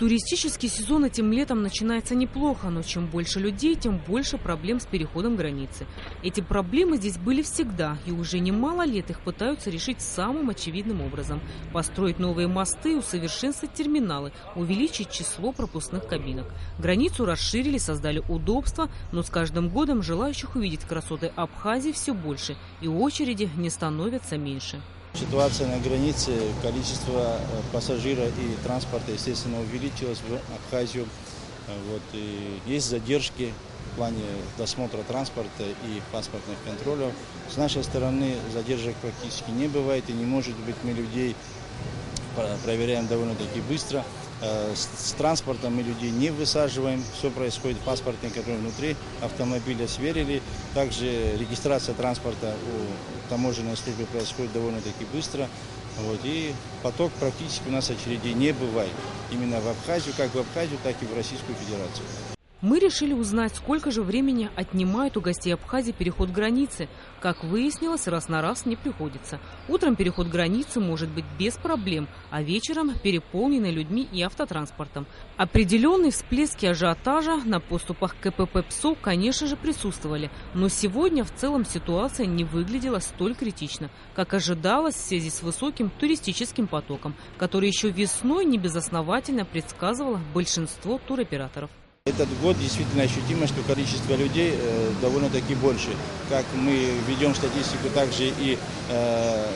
Туристический сезон этим летом начинается неплохо, но чем больше людей, тем больше проблем с переходом границы. Эти проблемы здесь были всегда, и уже немало лет их пытаются решить самым очевидным образом. Построить новые мосты, усовершенствовать терминалы, увеличить число пропускных кабинок. Границу расширили, создали удобства, но с каждым годом желающих увидеть красоты Абхазии все больше, и очереди не становятся меньше. Ситуация на границе, количество пассажиров и транспорта, естественно, увеличилось в Абхазию. И есть задержки в плане досмотра транспорта и паспортных контролей. С нашей стороны задержек практически не бывает, и не может быть, мы людей проверяем довольно-таки быстро. С транспортом мы людей не высаживаем, все происходит паспортный контроль внутри автомобиля, сверили. Также регистрация транспорта у таможенной службы происходит довольно-таки быстро. И поток практически у нас очередей не бывает. Именно в Абхазию, как в Абхазию, так и в Российскую Федерацию. Мы решили узнать, сколько же времени отнимает у гостей Абхазии переход границы. Как выяснилось, раз на раз не приходится. Утром переход границы может быть без проблем, а вечером переполненный людьми и автотранспортом. Определенные всплески ажиотажа на подступах к КПП ПСО, конечно же, присутствовали. Но сегодня в целом ситуация не выглядела столь критично, как ожидалось в связи с высоким туристическим потоком, который еще весной небезосновательно предсказывало большинство туроператоров. Этот год действительно ощутимо, что количество людей довольно-таки больше. Как мы ведем статистику также и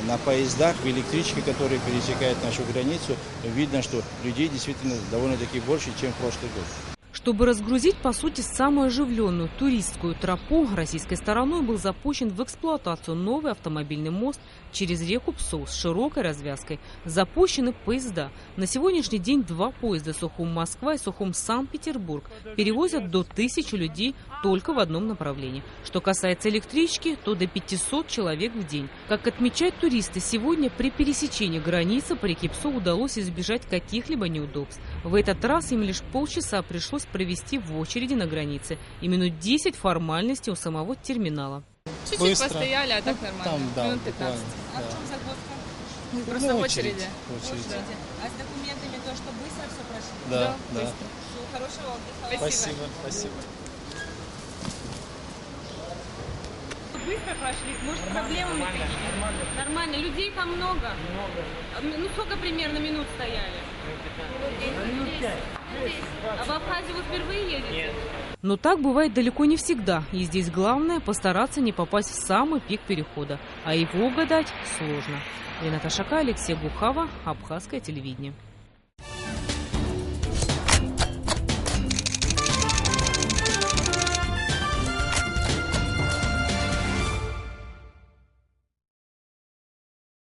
на поездах, в электричке, которые пересекают нашу границу, видно, что людей действительно довольно-таки больше, чем в прошлый год. Чтобы разгрузить, по сути, самую оживленную туристскую тропу, российской стороной был запущен в эксплуатацию новый автомобильный мост через реку Псо с широкой развязкой. Запущены поезда. На сегодняшний день 2 поезда Сухум-Москва и Сухум-Санкт-Петербург перевозят до 1000 людей только в одном направлении. Что касается электрички, то до 500 человек в день. Как отмечают туристы, сегодня при пересечении границы по реке Псо удалось избежать каких-либо неудобств. В этот раз им лишь полчаса пришлось провести в очереди на границе и минут 10 формальностей у самого терминала. Чуть-чуть постояли, а так нормально. Там, да, минут 15. А в чем загвоздка? Просто в очереди. Да. А с документами то, что быстро все прошли? Да. Быстро. Всего хорошего отдыха. Спасибо. Быстро прошли? Может, с проблемами какие-то? Нормально. Людей там много? Ну, сколько примерно минут стояли? Минут 5. А в Абхазию вы впервые едете? Нет. Но так бывает далеко не всегда. И здесь главное постараться не попасть в самый пик перехода. А его угадать сложно. Рената Шака, Алексей Бухава, Абхазское телевидение.